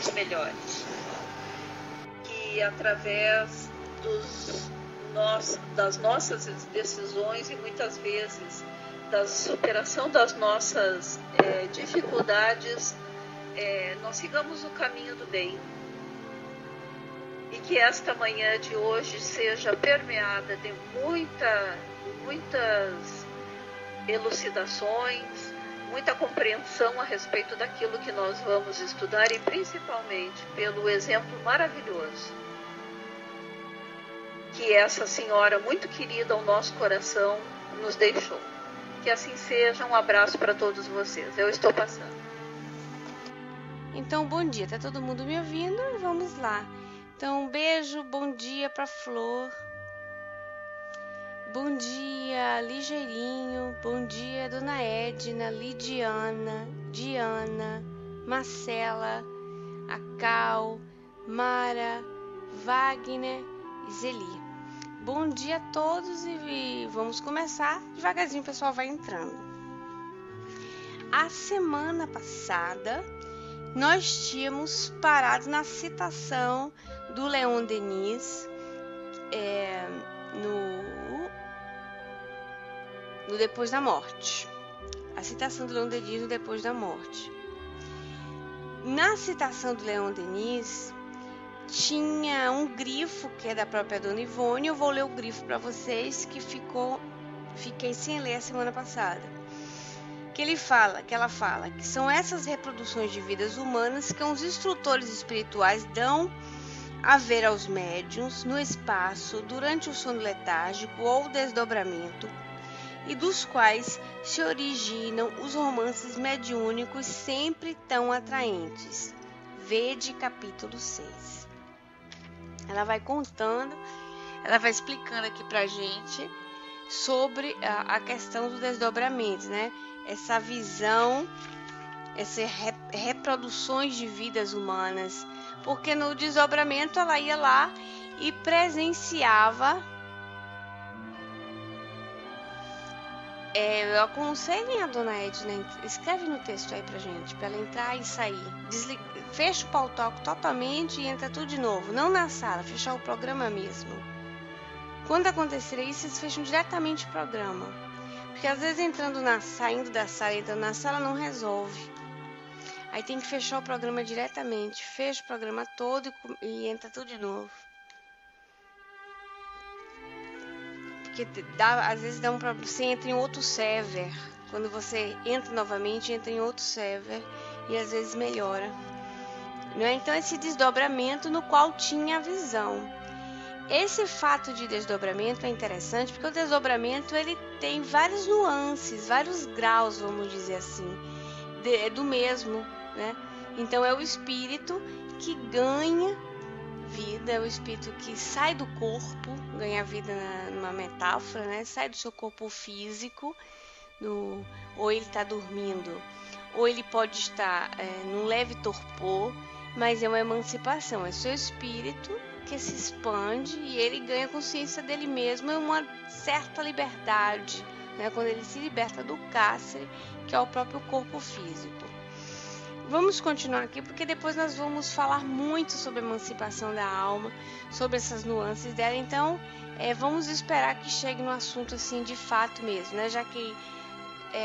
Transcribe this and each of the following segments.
sermos melhores. Que através das nossas decisões e muitas vezes da superação das nossas dificuldades, nós sigamos o caminho do bem. E que esta manhã de hoje seja permeada de muitas elucidações, muita compreensão a respeito daquilo que nós vamos estudar e principalmente pelo exemplo maravilhoso que essa senhora muito querida ao nosso coração nos deixou. Que assim seja, um abraço para todos vocês. Eu estou passando. Então, bom dia, tá todo mundo me ouvindo? Vamos lá. Então, um beijo, bom dia para Flor. Bom dia, Ligeirinho. Bom dia, Dona Edna, Lidiana, Diana, Marcela, a Cal, Mara, Wagner e Zeli. Bom dia a todos e vamos começar. Devagarzinho o pessoal vai entrando. A semana passada nós tínhamos parado na citação do Leon Denis no Depois da Morte. A citação do Leon Denis no Depois da Morte. Na citação do Leon Denis tinha um grifo que é da própria Dona Ivone. Eu vou ler o grifo para vocês que fiquei sem ler a semana passada. Que ela fala que são essas reproduções de vidas humanas que os instrutores espirituais dão a ver aos médiuns no espaço durante o sono letárgico ou desdobramento e dos quais se originam os romances mediúnicos sempre tão atraentes. Vede capítulo 6. Ela vai contando, ela vai explicando aqui pra gente sobre a questão do desdobramento, né? Essa visão, essas reproduções de vidas humanas, porque no desdobramento ela ia lá e presenciava. Eu aconselho a Dona Edna, escreve no texto aí pra gente, pra ela entrar e sair. Fecha o pautalk totalmente e entra tudo de novo. Não na sala, fechar o programa mesmo. Quando acontecer isso, vocês fecham diretamente o programa. Porque às vezes saindo da sala, entrando na sala, não resolve. Aí tem que fechar o programa diretamente. Fecha o programa todo e entra tudo de novo. Porque às vezes dá um problema. Você entra em outro server. Quando você entra novamente, entra em outro server. E às vezes melhora. Não é? Então esse desdobramento no qual tinha a visão. Esse fato de desdobramento é interessante porque o desdobramento ele tem várias nuances, vários graus, vamos dizer assim, do mesmo, né? Então é o espírito que ganha vida, é o espírito que sai do corpo, ganha vida numa metáfora, né? Sai do seu corpo físico, ou ele está dormindo, ou ele pode estar num leve torpor, mas é uma emancipação, é seu espírito que se expande e ele ganha consciência dele mesmo e uma certa liberdade, né? Quando ele se liberta do cárcere, que é o próprio corpo físico. Vamos continuar aqui, porque depois nós vamos falar muito sobre a emancipação da alma, sobre essas nuances dela, então vamos esperar que chegue no assunto assim de fato mesmo, né? Já que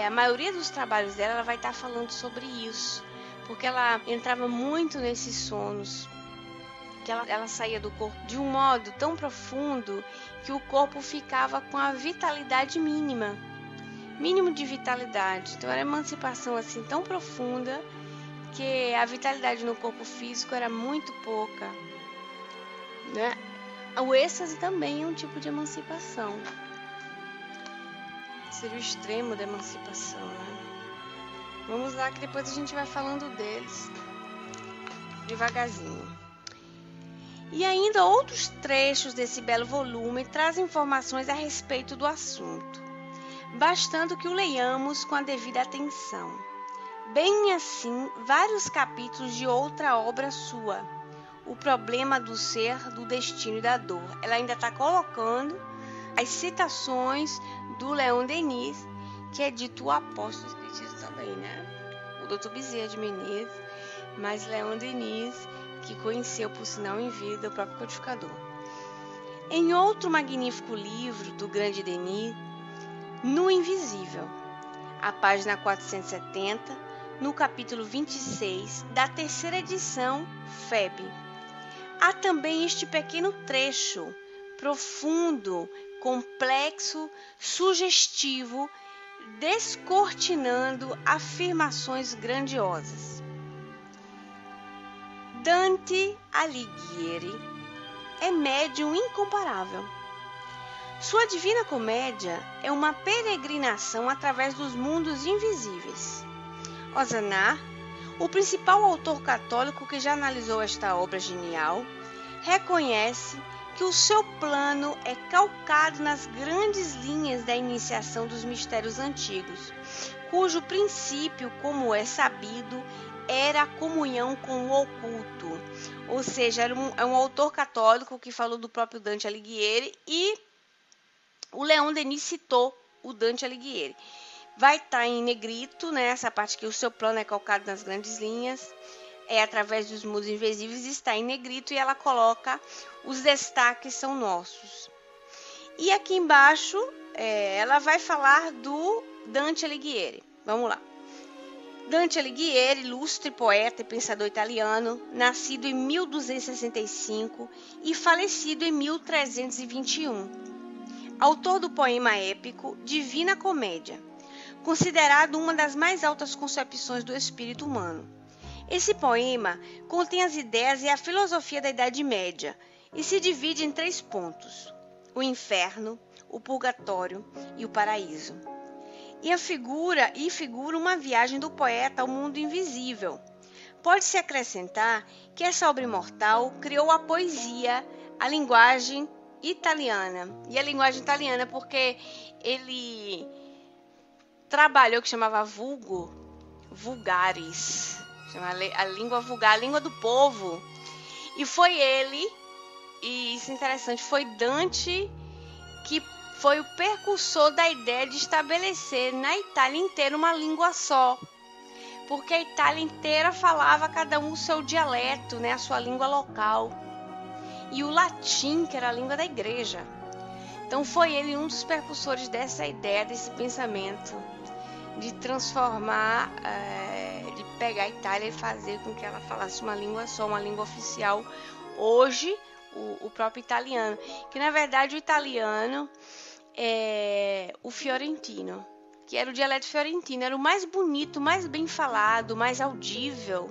a maioria dos trabalhos dela ela vai estar falando sobre isso, porque ela entrava muito nesses sonos, que ela saía do corpo de um modo tão profundo que o corpo ficava com a vitalidade mínimo de vitalidade. Então era uma emancipação assim tão profunda que a vitalidade no corpo físico era muito pouca, né? O êxtase também é um tipo de emancipação. Seria o extremo da emancipação, né? Vamos lá que depois a gente vai falando deles devagarzinho. E ainda outros trechos desse belo volume trazem informações a respeito do assunto, bastando que o leiamos com a devida atenção. Bem assim, vários capítulos de outra obra sua, O Problema do Ser, do Destino e da Dor. Ela ainda está colocando as citações do Leon Denis, que é dito o apóstolo espiritismo também, né? O Dr. Bezerra de Menezes mas Leon Denis, que conheceu por sinal em vida o próprio codificador. Em outro magnífico livro do grande Denis, No Invisível, a página 470, no capítulo 26 da terceira edição Feb, há também este pequeno trecho, profundo, complexo, sugestivo, descortinando afirmações grandiosas. Dante Alighieri é médium incomparável. Sua Divina Comédia é uma peregrinação através dos mundos invisíveis. Ozanam, o principal autor católico que já analisou esta obra genial, reconhece que o seu plano é calcado nas grandes linhas da iniciação dos mistérios antigos, cujo princípio, como é sabido, era a comunhão com o oculto. Ou seja, é um autor católico que falou do próprio Dante Alighieri e o Leon Denis citou o Dante Alighieri. Vai estar em negrito, né, essa parte que o seu plano é calcado nas grandes linhas, é através dos mundos invisíveis, está em negrito e ela coloca os destaques são nossos. E aqui embaixo ela vai falar do Dante Alighieri. Vamos lá. Dante Alighieri, ilustre poeta e pensador italiano, nascido em 1265 e falecido em 1321. Autor do poema épico Divina Comédia, considerado uma das mais altas concepções do espírito humano. Esse poema contém as ideias e a filosofia da Idade Média e se divide em 3 pontos: o inferno, o purgatório e o paraíso. E figura uma viagem do poeta ao mundo invisível. Pode-se acrescentar que essa obra imortal criou a poesia, a linguagem italiana. E a linguagem italiana porque ele trabalhou, que chamava vulgaris, a língua vulgar, a língua do povo. E foi ele, e isso é interessante, foi Dante que foi o precursor da ideia de estabelecer na Itália inteira uma língua só. Porque a Itália inteira falava cada um o seu dialeto, né, a sua língua local. E o latim, que era a língua da igreja. Então foi ele um dos precursores dessa ideia, desse pensamento, de transformar, de pegar a Itália e fazer com que ela falasse uma língua só, uma língua oficial. Hoje, o próprio italiano, que na verdade o italiano é o fiorentino, que era o dialeto fiorentino, era o mais bonito, mais bem falado, mais audível.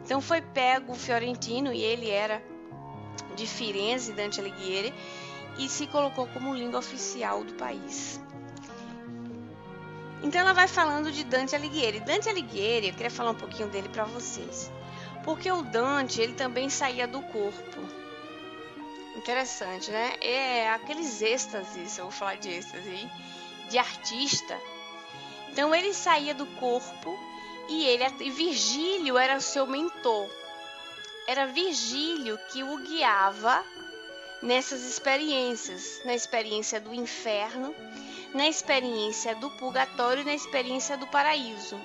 Então foi pego o fiorentino, e ele era de Firenze, Dante Alighieri, e se colocou como língua oficial do país. Então ela vai falando de Dante Alighieri. Dante Alighieri, eu queria falar um pouquinho dele para vocês, porque o Dante, ele também saía do corpo. Interessante, né? É aqueles êxtases, eu vou falar de êxtase, de artista. Então ele saía do corpo e Virgílio era o seu mentor. Era Virgílio que o guiava nessas experiências, na experiência do inferno, na experiência do purgatório e na experiência do paraíso.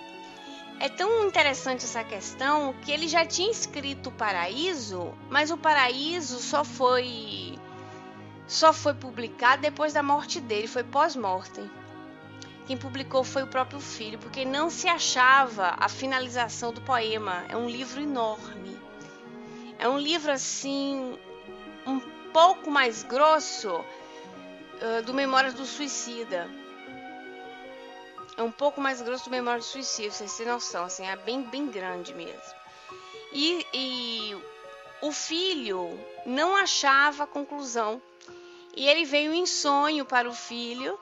É tão interessante essa questão que ele já tinha escrito o paraíso, mas o paraíso só foi publicado depois da morte dele, foi pós-mortem. Quem publicou foi o próprio filho, porque não se achava a finalização do poema. É um livro enorme. É um livro assim, um pouco mais grosso do Memórias do Suicida. É um pouco mais grosso do Memórias do Suicida, vocês têm noção, assim, é bem grande mesmo. E o filho não achava a conclusão. E ele veio em sonho para o filho,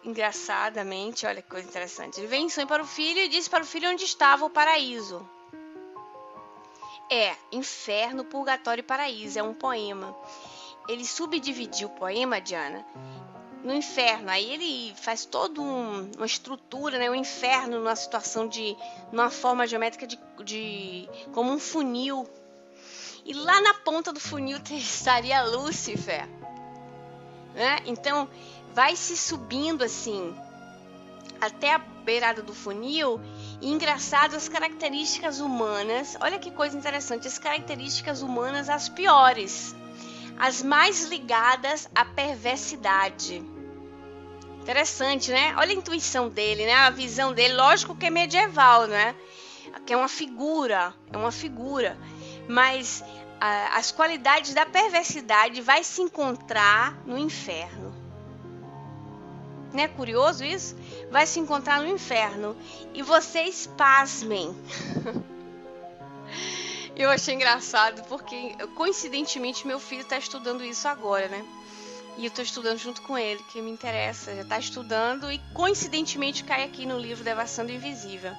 engraçadamente, olha que coisa interessante. Ele veio em sonho para o filho e disse para o filho onde estava o paraíso. Inferno, purgatório e paraíso, é um poema. Ele subdividiu o poema, Diana, no inferno. Aí ele faz toda uma estrutura, né? O inferno numa situação numa forma geométrica como um funil. E lá na ponta do funil estaria Lúcifer, né? Então vai se subindo assim até a beirada do funil, E engraçado, as características humanas, olha que coisa interessante, as características humanas as piores, as mais ligadas à perversidade. Interessante, né? Olha a intuição dele, né? A visão dele, lógico que é medieval, né? Que é uma figura, mas as qualidades da perversidade vai se encontrar no inferno. Não é curioso isso? Vai se encontrar no inferno. E vocês pasmem. Eu achei engraçado porque, coincidentemente, meu filho está estudando isso agora, né? E eu estou estudando junto com ele, que me interessa. Já está estudando e, coincidentemente, cai aqui no livro Devassando o Invisível.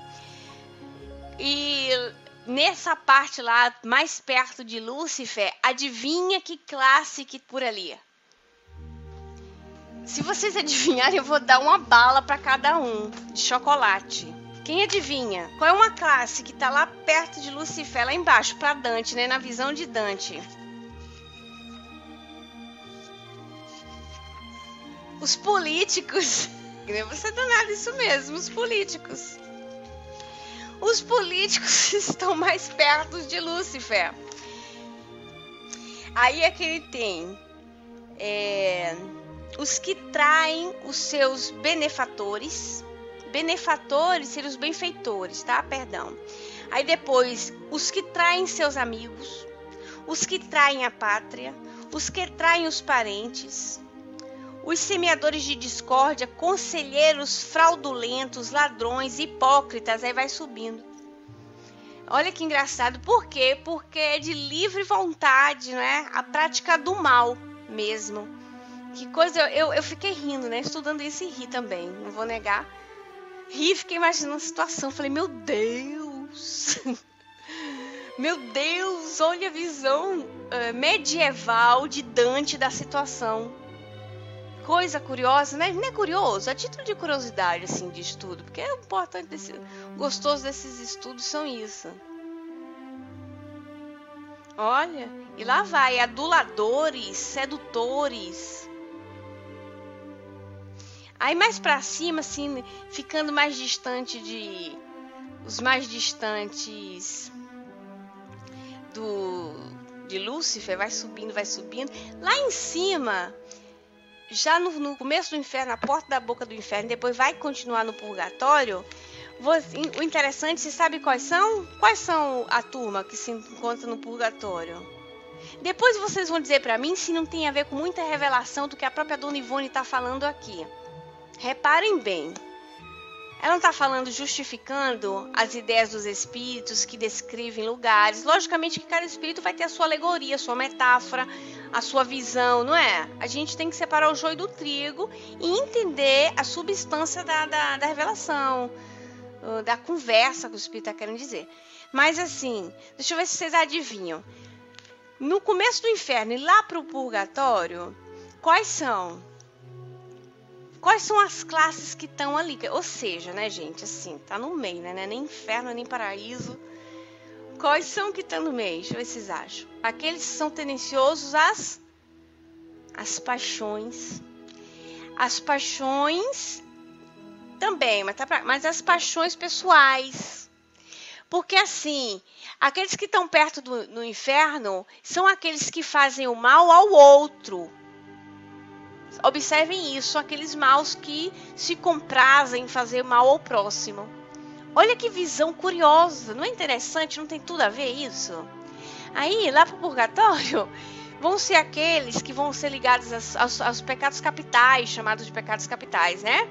E nessa parte lá, mais perto de Lúcifer, adivinha que classe que por ali? Se vocês adivinharem, eu vou dar uma bala para cada um, de chocolate. Quem adivinha? Qual é uma classe que está lá perto de Lúcifer, lá embaixo, para Dante, né? Na visão de Dante. Os políticos. Você danado, isso mesmo, os políticos. Os políticos estão mais perto de Lúcifer. Aí é que ele tem os que traem os seus benefatores. Benefatores seriam os benfeitores, tá? Perdão. Aí depois, os que traem seus amigos, os que traem a pátria, os que traem os parentes, os semeadores de discórdia, conselheiros fraudulentos, ladrões, hipócritas, aí vai subindo. Olha que engraçado. Por quê? Porque é de livre vontade, não é? A prática do mal mesmo. Que coisa, eu fiquei rindo, né? Estudando isso e ri também, não vou negar. Ri, fiquei imaginando a situação. Falei, meu Deus! Meu Deus, olha a visão medieval de Dante da situação. Coisa curiosa, né? Não é curioso? A título de curiosidade, assim, de estudo. Porque é importante, gostoso desses estudos são isso. Olha, e lá vai, aduladores, sedutores. Aí mais pra cima, assim, ficando mais distante os mais distantes de Lúcifer, vai subindo. Lá em cima, já no começo do inferno, na porta da boca do inferno, depois vai continuar no purgatório. O interessante, você sabe quais são? Quais são a turma que se encontra no purgatório? Depois vocês vão dizer pra mim se não tem a ver com muita revelação do que a própria Dona Ivone está falando aqui. Reparem bem, ela não está falando justificando as ideias dos espíritos que descrevem lugares. Logicamente que cada espírito vai ter a sua alegoria, a sua metáfora, a sua visão, não é? A gente tem que separar o joio do trigo e entender a substância da revelação, da conversa que o espírito está querendo dizer. Mas assim, deixa eu ver se vocês adivinham. No começo do inferno e lá para o purgatório, quais são? Quais são as classes que estão ali? Ou seja, né, gente, assim, tá no meio, né? Nem inferno, nem paraíso. Quais são que estão no meio? Deixa eu ver se vocês acham. Aqueles que são tendenciosos às paixões. As paixões também, mas as paixões pessoais. Porque assim, aqueles que estão perto do inferno são aqueles que fazem o mal ao outro. Observem isso, aqueles maus que se comprazem em fazer mal ao próximo. Olha que visão curiosa, não é interessante? Não tem tudo a ver isso? Aí, lá para o purgatório, vão ser aqueles que vão ser ligados aos pecados capitais, chamados de pecados capitais, né?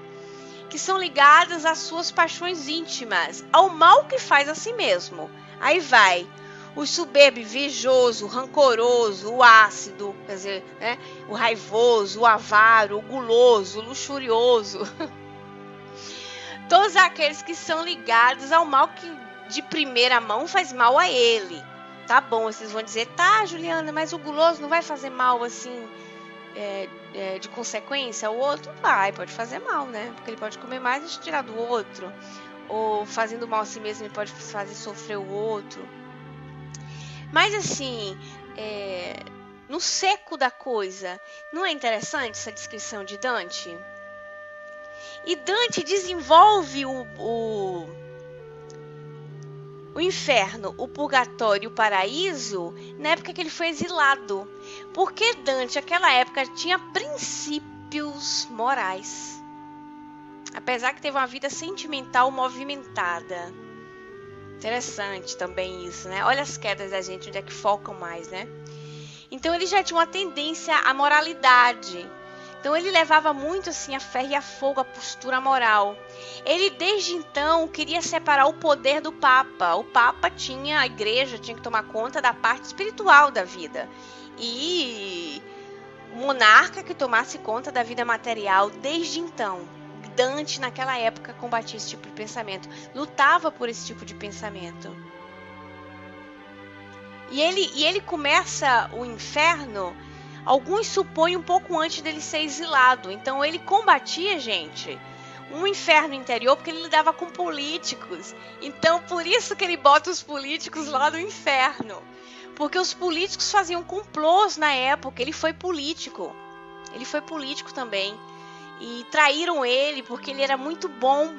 Que são ligados às suas paixões íntimas, ao mal que faz a si mesmo. Aí vai o soberbo, invejoso, o rancoroso, o ácido, quer dizer, né? O raivoso, o avaro, o guloso, o luxurioso. Todos aqueles que são ligados ao mal que de primeira mão faz mal a ele. Tá bom, vocês vão dizer, tá, Juliana, mas o guloso não vai fazer mal assim, de consequência? O outro vai, pode fazer mal, né? Porque ele pode comer mais e tirar do outro. Ou fazendo mal a si mesmo, ele pode fazer sofrer o outro. Mas assim, no seco da coisa, não é interessante essa descrição de Dante? E Dante desenvolve o inferno, o purgatório e o paraíso na época que ele foi exilado. Porque Dante, naquela época, tinha princípios morais. Apesar que teve uma vida sentimental movimentada. Interessante também isso, né? Olha as quedas da gente, onde é que focam mais, né? Então ele já tinha uma tendência à moralidade. Então ele levava muito assim a ferro e a fogo a postura moral. Ele desde então queria separar o poder do Papa. O Papa tinha, a igreja tinha que tomar conta da parte espiritual da vida. E o monarca que tomasse conta da vida material desde então. Dante naquela época combatia esse tipo de pensamento. Lutava por esse tipo de pensamento. E ele começa o inferno, alguns supõem um pouco antes dele ser exilado. Então ele combatia, gente, um inferno interior porque ele lidava com políticos. Então por isso que ele bota os políticos lá no inferno. Porque os políticos faziam complôs na época. Ele foi político. Ele foi político também. E traíram ele porque ele era muito bom.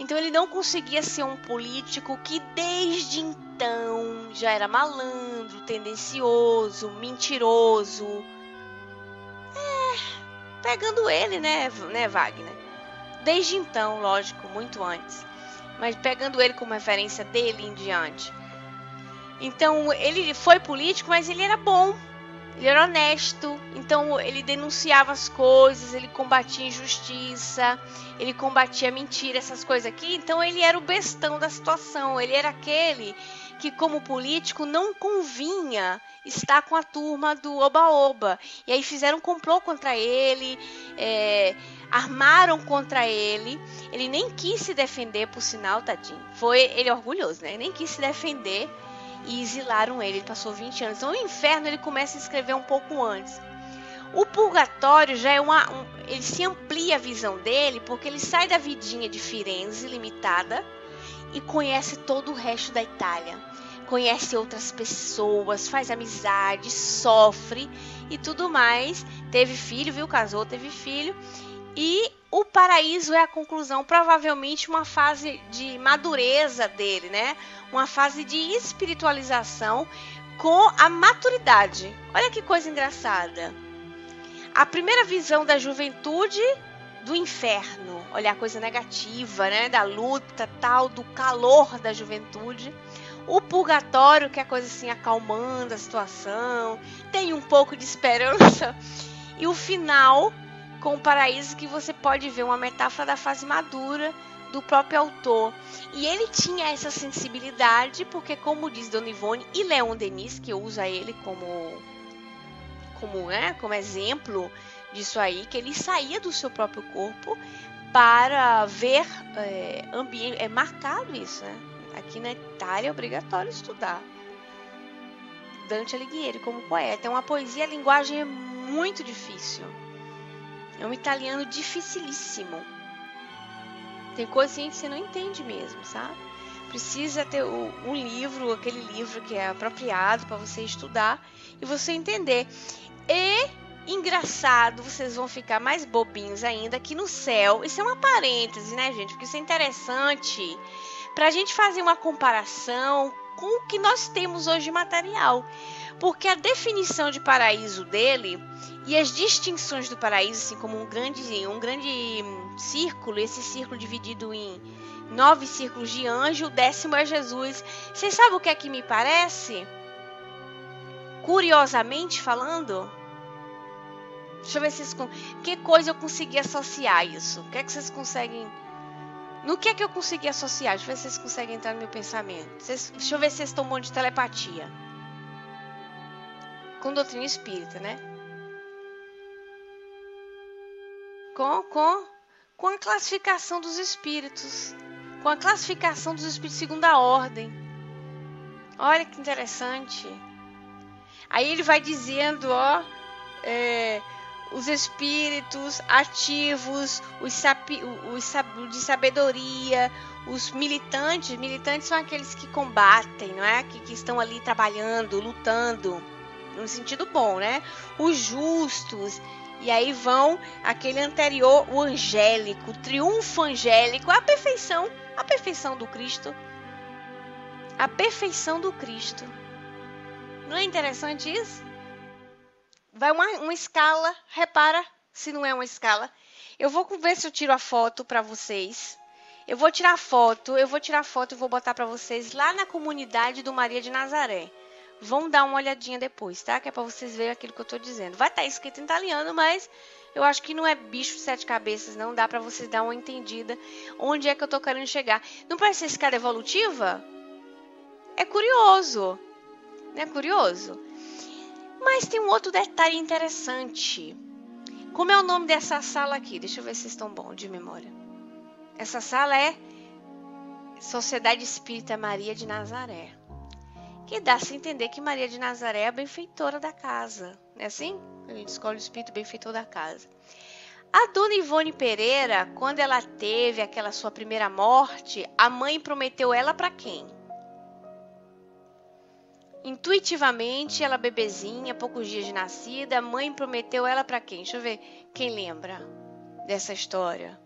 Então ele não conseguia ser um político que desde então já era malandro, tendencioso, mentiroso. Pegando ele, né, Wagner? Desde então, lógico, muito antes. Mas pegando ele como referência dele em diante. Então ele foi político, mas ele era bom. Ele era honesto, então ele denunciava as coisas, ele combatia a injustiça, ele combatia a mentira, essas coisas aqui. Então ele era o bestão da situação, ele era aquele que como político não convinha estar com a turma do oba-oba. E aí fizeram um complô contra ele, armaram contra ele. Ele nem quis se defender, por sinal, tadinho. Ele é orgulhoso, né? Ele nem quis se defender. E exilaram ele passou 20 anos. Então o inferno ele começa a escrever um pouco antes. O purgatório já é ele se amplia a visão dele, porque ele sai da vidinha de Firenze, limitada, e conhece todo o resto da Itália. Conhece outras pessoas, faz amizade, sofre e tudo mais. Teve filho, viu? Casou, teve filho. E o paraíso é a conclusão, provavelmente uma fase de madureza dele, né? Uma fase de espiritualização com a maturidade. Olha que coisa engraçada. A primeira visão da juventude do inferno. Olha a coisa negativa, né? Da luta, tal, do calor da juventude. O purgatório, que é a coisa assim, acalmando a situação. Tem um pouco de esperança. E o final, com o paraíso, que você pode ver uma metáfora da fase madura do próprio autor. E ele tinha essa sensibilidade, porque como diz Dona Ivone e Leon Denis, que usa ele como exemplo disso aí, que ele saía do seu próprio corpo para ver ambiente. É marcado isso, né? Aqui na Itália é obrigatório estudar. Dante Alighieri como poeta. É uma poesia, a linguagem é muito difícil. É um italiano dificilíssimo. Tem coisa assim que você não entende mesmo, sabe? Precisa ter um livro, aquele livro que é apropriado para você estudar e você entender. E, engraçado, vocês vão ficar mais bobinhos ainda, que no céu, isso é uma parêntese, né, gente? Porque isso é interessante para a gente fazer uma comparação com o que nós temos hoje de material. Porque a definição de paraíso dele e as distinções do paraíso, assim como um grande círculo, esse círculo dividido em 9 círculos de anjo, o 10º é Jesus. Vocês sabem o que é que me parece? Curiosamente falando, deixa eu ver se vocês... Que coisa eu consegui associar isso? O que é que vocês conseguem... No que é que eu consegui associar? Deixa eu ver se vocês conseguem entrar no meu pensamento. Deixa eu ver se vocês estão bom de telepatia. Com doutrina espírita, né? Com a classificação dos espíritos. Com a classificação dos espíritos de segunda ordem. Olha que interessante. Aí ele vai dizendo, os espíritos ativos, os de sabedoria, os militantes. Militantes são aqueles que combatem, não é? Que estão ali trabalhando, lutando, no sentido bom, né? Os justos. E aí vão aquele anterior, o angélico, o triunfo angélico, a perfeição do Cristo. a perfeição do Cristo. Não é interessante isso? Vai uma escala, repara se não é uma escala. Eu vou ver se eu tiro a foto para vocês. Eu vou tirar foto e vou botar para vocês lá na comunidade do Maria de Nazaré. Vão dar uma olhadinha depois, tá? Que é para vocês verem aquilo que eu tô dizendo. Vai estar escrito em italiano, mas eu acho que não é bicho de 7 cabeças, não. Dá para vocês dar uma entendida onde é que eu tô querendo chegar. Não parece ser escada evolutiva? É curioso. Não é curioso? Mas tem um outro detalhe interessante. Como é o nome dessa sala aqui? Deixa eu ver se vocês estão bons de memória. Essa sala é Sociedade Espírita Maria de Nazaré. Que dá-se a entender que Maria de Nazaré é a benfeitora da casa. Não é assim? A gente escolhe o espírito benfeitor da casa. A dona Ivone Pereira, quando ela teve aquela sua primeira morte, a mãe prometeu ela para quem? Intuitivamente, ela bebezinha, poucos dias de nascida, a mãe prometeu ela para quem? Deixa eu ver quem lembra dessa história.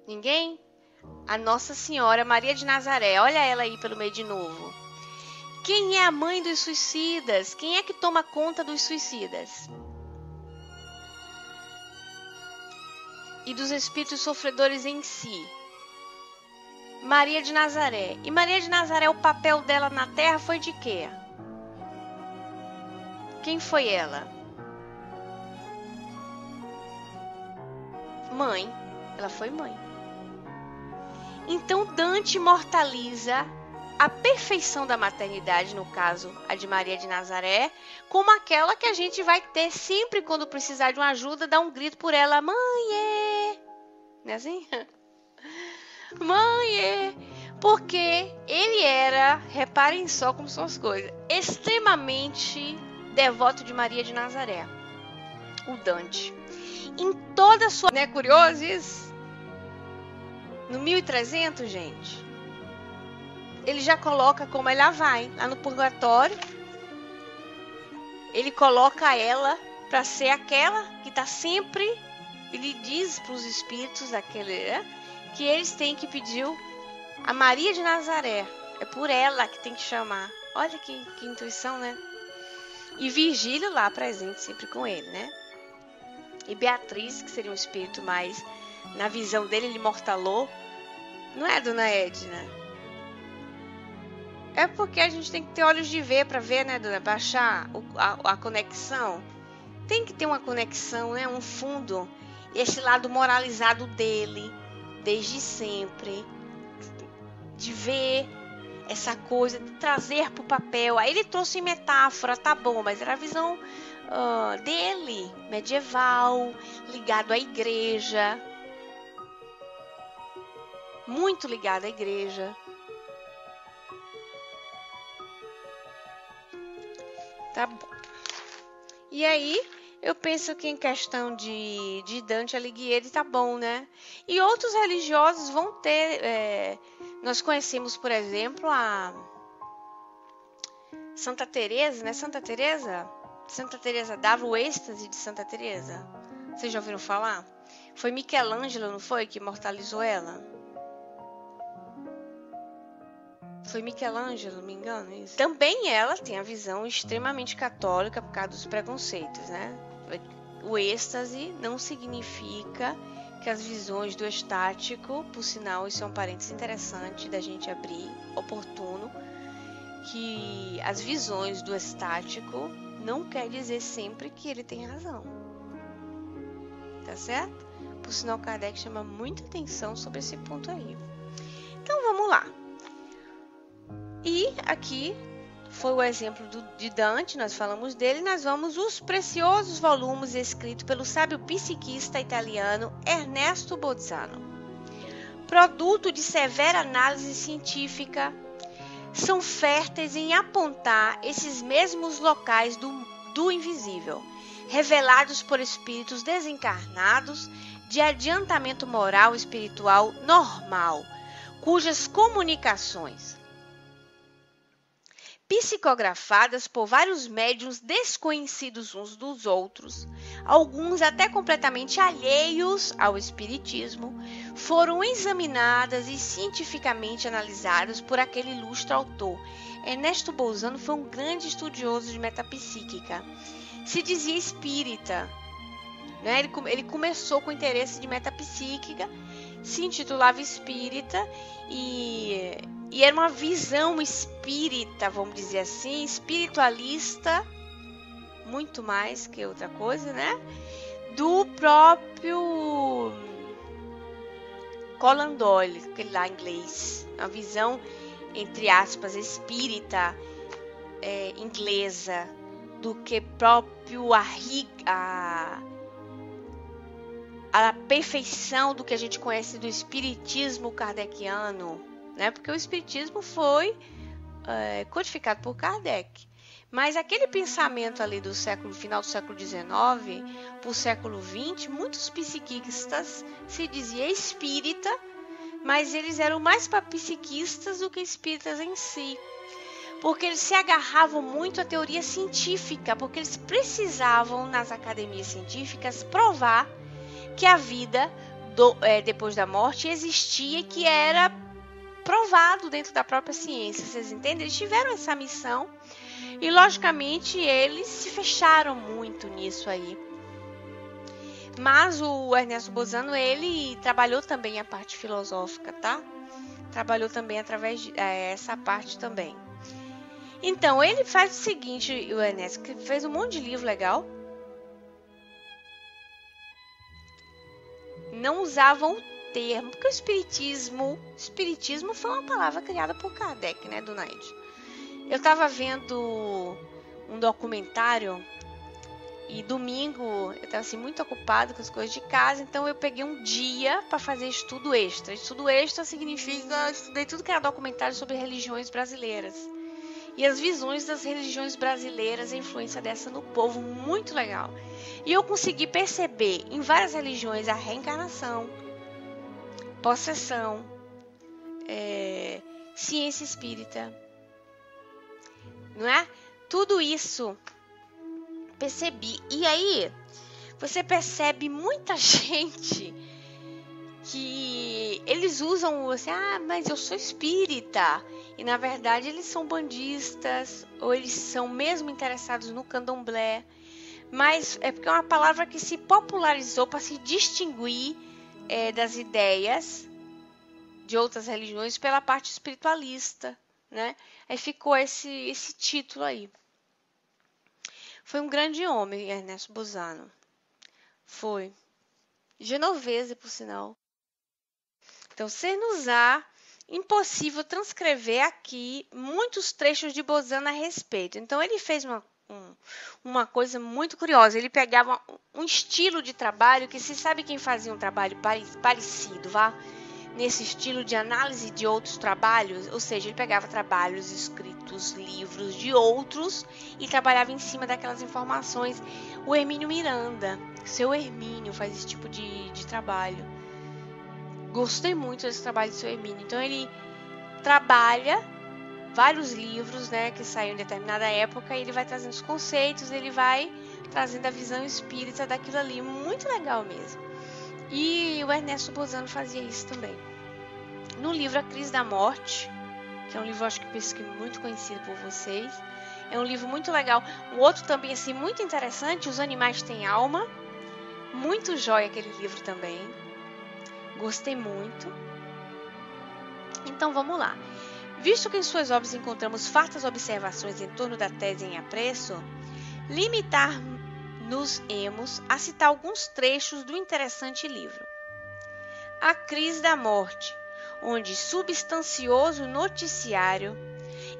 Ninguém? A Nossa Senhora Maria de Nazaré. Olha ela aí pelo meio de novo. Quem é a mãe dos suicidas? Quem é que toma conta dos suicidas? E dos espíritos sofredores em si? Maria de Nazaré. E Maria de Nazaré, o papel dela na Terra foi de quê? Quem foi ela? Mãe. Ela foi mãe. Então Dante imortaliza a perfeição da maternidade, no caso a de Maria de Nazaré, como aquela que a gente vai ter sempre quando precisar de uma ajuda, dar um grito por ela, mãe, não é assim? Mãe, porque ele era, reparem só como são as coisas, extremamente devoto de Maria de Nazaré, o Dante. Em toda a sua... Não é curioso isso? No 1300, gente, ele já coloca como ela vai, lá no purgatório, ele coloca ela para ser aquela que está sempre, ele diz para os espíritos daquele, que eles têm que pedir a Maria de Nazaré, é por ela que tem que chamar. Olha que intuição, né? E Virgílio lá presente sempre com ele, né? E Beatriz, que seria um espírito mais, na visão dele, ele imortalou. Não é, dona Edna? É porque a gente tem que ter olhos de ver para ver, né, dona? Para achar a conexão. Tem que ter uma conexão, né? Um fundo. Esse lado moralizado dele, desde sempre. De ver essa coisa, de trazer para o papel. Aí ele trouxe metáfora, tá bom, mas era a visão dele, medieval, ligado à igreja. Muito ligado à igreja. Tá bom. E aí, eu penso que em questão de Dante Alighieri tá bom, né? E outros religiosos vão ter... nós conhecemos, por exemplo, a Santa Teresa, né? Santa Teresa dava o êxtase de Santa Teresa. Vocês já ouviram falar? Foi Michelangelo, não foi? Que imortalizou ela? Foi Michelangelo, não me engano, isso. Também ela tem a visão extremamente católica por causa dos preconceitos, né? O êxtase não significa que as visões do estático, por sinal, isso é um parênteses interessante da gente abrir, oportuno, que as visões do estático não quer dizer sempre que ele tem razão. Tá certo? Por sinal, Kardec chama muita atenção sobre esse ponto aí. Então, vamos lá. E aqui foi o exemplo de Dante, nós falamos dele, nós vamos os preciosos volumes escritos pelo sábio psiquista italiano Ernesto Bolzano. Produto de severa análise científica, são férteis em apontar esses mesmos locais do invisível, revelados por espíritos desencarnados de adiantamento moral e espiritual normal, cujas comunicações psicografadas por vários médiuns desconhecidos uns dos outros, alguns até completamente alheios ao espiritismo, foram examinadas e cientificamente analisadas por aquele ilustre autor. Ernesto Bolzano foi um grande estudioso de metapsíquica. Se dizia espírita, né? Ele começou com interesse de metapsíquica, se intitulava espírita e era uma visão espírita, vamos dizer assim, espiritualista, muito mais que outra coisa, né? Do próprio Conan Doyle, aquele lá em inglês, uma visão, entre aspas, espírita inglesa, do que próprio a perfeição do que a gente conhece do espiritismo kardeciano, né? Porque o espiritismo foi codificado por Kardec. Mas aquele pensamento ali do final do século XIX, para o século XX, muitos psiquistas se diziam espírita, mas eles eram mais psiquistas do que espíritas em si. Porque eles se agarravam muito à teoria científica, porque eles precisavam, nas academias científicas, provar que a vida depois da morte existia e que era provado dentro da própria ciência. Vocês entendem? Eles tiveram essa missão e, logicamente, eles se fecharam muito nisso aí. Mas o Ernesto Bolzano, ele trabalhou também a parte filosófica, tá? Trabalhou também através essa parte também. Então, ele faz o seguinte, o Ernesto, que fez um monte de livro legal. Não usavam o termo, porque o espiritismo foi uma palavra criada por Kardec, né, do Naid. Eu estava vendo um documentário e domingo eu estava assim, muito ocupada com as coisas de casa, então eu peguei um dia para fazer estudo extra. Estudo extra significa, eu estudei tudo que era documentário sobre religiões brasileiras. E as visões das religiões brasileiras, a influência dessa no povo, muito legal. E eu consegui perceber em várias religiões a reencarnação, possessão, ciência espírita, não é? Tudo isso percebi. E aí você percebe muita gente que eles usam assim, mas eu sou espírita. E na verdade eles são bandistas, ou eles são mesmo interessados no candomblé. Mas é porque é uma palavra que se popularizou para se distinguir das ideias de outras religiões pela parte espiritualista, né? Aí ficou esse título aí. Foi um grande homem, Ernesto Bolzano. Foi. Genovese, por sinal. Então, sem usar, impossível transcrever aqui muitos trechos de Bolzano a respeito. Então, ele fez uma coisa muito curiosa. Ele pegava um estilo de trabalho que se sabe quem fazia um trabalho parecido, nesse estilo de análise de outros trabalhos, ou seja, ele pegava trabalhos escritos, livros de outros e trabalhava em cima daquelas informações. O Hermínio Miranda, seu Hermínio, faz esse tipo de trabalho. Gostei muito desse trabalho do seu Hermínio. Então ele trabalha vários livros, né, que saíram em determinada época, e ele vai trazendo os conceitos, ele vai trazendo a visão espírita daquilo ali, muito legal mesmo. E o Ernesto Bolzano fazia isso também. No livro A Crise da Morte, que é um livro, acho que muito conhecido por vocês, é um livro muito legal. Um outro também assim muito interessante, Os Animais Têm Alma, muito jóia aquele livro também. Gostei muito. Então vamos lá. Visto que em suas obras encontramos fartas observações em torno da tese em apreço, limitar-nos-emos a citar alguns trechos do interessante livro. A Crise da Morte, onde substancioso noticiário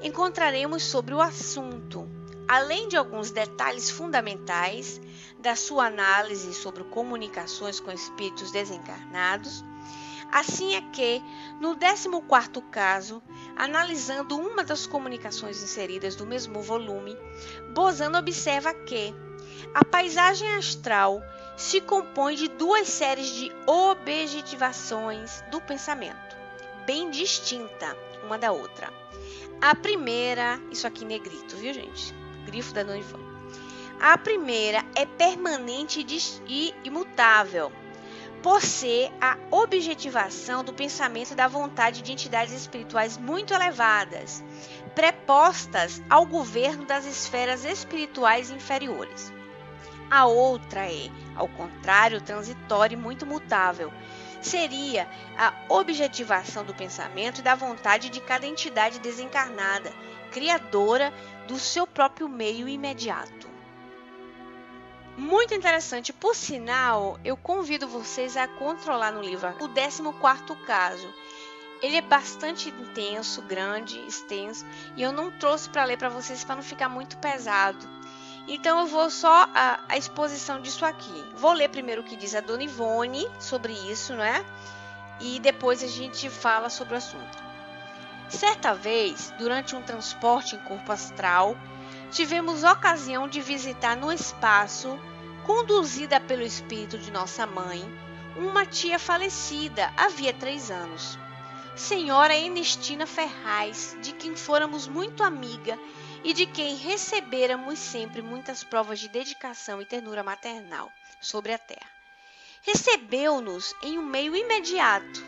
encontraremos sobre o assunto, além de alguns detalhes fundamentais da sua análise sobre comunicações com espíritos desencarnados. Assim é que, no 14º caso, analisando uma das comunicações inseridas no mesmo volume, Bolzano observa que a paisagem astral se compõe de duas séries de objetivações do pensamento, bem distinta uma da outra. A primeira, isso aqui em negrito, viu, gente? Grifo da Dona Ivone. A primeira é permanente e imutável, por ser a objetivação do pensamento e da vontade de entidades espirituais muito elevadas, prepostas ao governo das esferas espirituais inferiores. A outra é, ao contrário, transitória e muito mutável. Seria a objetivação do pensamento e da vontade de cada entidade desencarnada, criadora do seu próprio meio imediato. Muito interessante. Por sinal, eu convido vocês a controlar no livro o 14º caso. Ele é bastante intenso, grande, extenso, e eu não trouxe para ler para vocês para não ficar muito pesado. Então eu vou só a exposição disso aqui. Vou ler primeiro o que diz a Dona Ivone sobre isso, né? E depois a gente fala sobre o assunto. Certa vez, durante um transporte em corpo astral, tivemos ocasião de visitar no espaço, conduzida pelo espírito de nossa mãe, uma tia falecida havia 3 anos. Senhora Ernestina Ferraz, de quem fôramos muito amiga e de quem recebêramos sempre muitas provas de dedicação e ternura maternal sobre a terra. Recebeu-nos em um meio imediato,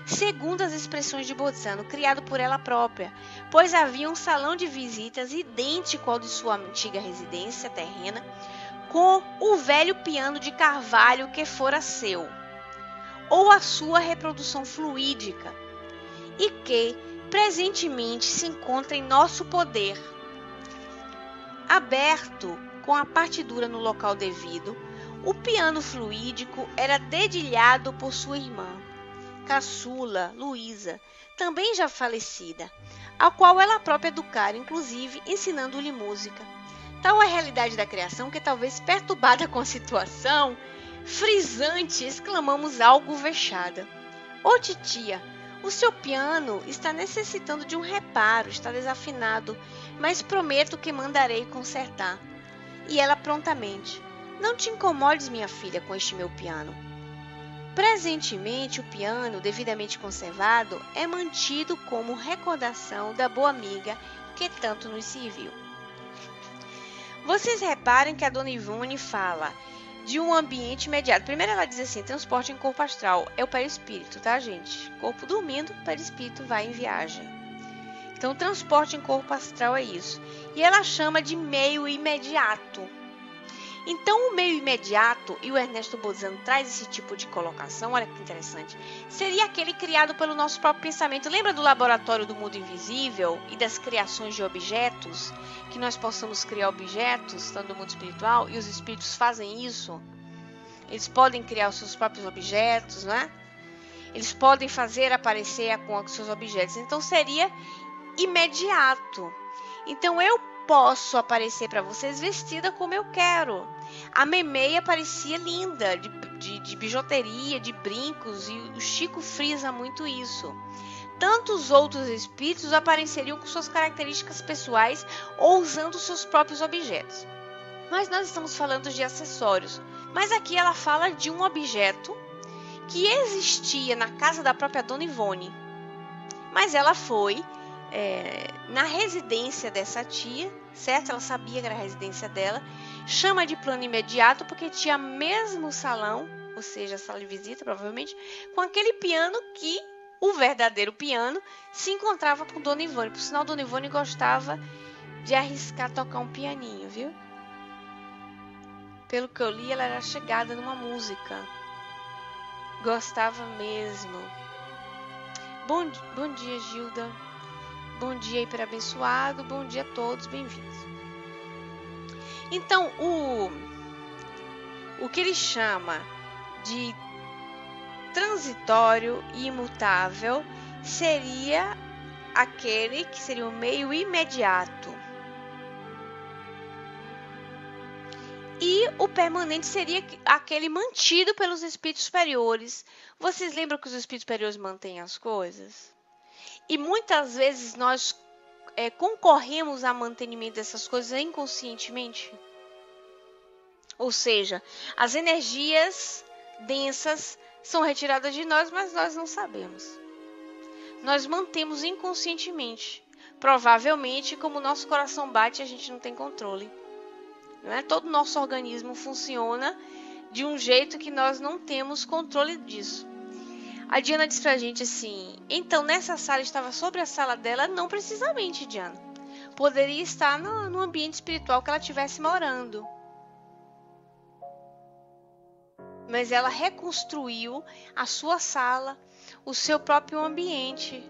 segundo as expressões de Bolzano, criado por ela própria, pois havia um salão de visitas idêntico ao de sua antiga residência terrena, com o velho piano de carvalho que fora seu, ou a sua reprodução fluídica, e que presentemente se encontra em nosso poder. Aberto com a partidura no local devido, o piano fluídico era dedilhado por sua irmã, caçula Luísa, também já falecida, a qual ela própria educara, inclusive ensinando-lhe música. Tal é a realidade da criação que, talvez perturbada com a situação, frisante, exclamamos algo vexada. Ô titia, o seu piano está necessitando de um reparo, está desafinado, mas prometo que mandarei consertar. E ela prontamente: não te incomodes, minha filha, com este meu piano. Presentemente, o piano, devidamente conservado, é mantido como recordação da boa amiga que tanto nos serviu. Vocês reparem que a Dona Ivone fala de um ambiente imediato. Primeiro ela diz assim, transporte em corpo astral. É o perispírito, tá, gente? Corpo dormindo, perispírito vai em viagem. Então, transporte em corpo astral é isso. E ela chama de meio imediato. Então, o meio imediato, e o Ernesto Bolzano traz esse tipo de colocação, olha que interessante, seria aquele criado pelo nosso próprio pensamento. Lembra do laboratório do mundo invisível e das criações de objetos? Que nós possamos criar objetos, estando no mundo espiritual, e os espíritos fazem isso. Eles podem criar os seus próprios objetos, né? Eles podem fazer aparecer com os seus objetos. Então, seria imediato. Então, eu posso aparecer para vocês vestida como eu quero. A Memeia parecia linda, de bijuteria, de brincos, e o Chico frisa muito isso. Tantos outros espíritos apareceriam com suas características pessoais ou usando seus próprios objetos. Mas nós estamos falando de acessórios. Mas aqui ela fala de um objeto que existia na casa da própria Dona Ivone. Mas ela foi na residência dessa tia, certo? Ela sabia que era a residência dela. Chama de plano imediato porque tinha mesmo salão, ou seja, a sala de visita, provavelmente, com aquele piano que o verdadeiro piano se encontrava com Dona Ivone. Por sinal, Dona Ivone gostava de arriscar tocar um pianinho, viu? Pelo que eu li, ela era chegada numa música. Gostava mesmo. Bom dia, Gilda. Bom dia, hiperabençoado. Bom dia a todos, bem-vindos. Então, o que ele chama de transitório e imutável seria aquele que seria o meio imediato. E o permanente seria aquele mantido pelos espíritos superiores. Vocês lembram que os espíritos superiores mantêm as coisas? E muitas vezes nós concorremos ao mantenimento dessas coisas inconscientemente. Ou seja, as energias densas são retiradas de nós, mas nós não sabemos. Nós mantemos inconscientemente. Provavelmente, como o nosso coração bate, a gente não tem controle. Não é? Todo o nosso organismo funciona de um jeito que nós não temos controle disso. A Diana diz pra gente assim, então nessa sala estava sobre a sala dela? Não precisamente, Diana. Poderia estar no ambiente espiritual que ela estivesse morando. Mas ela reconstruiu a sua sala, o seu próprio ambiente.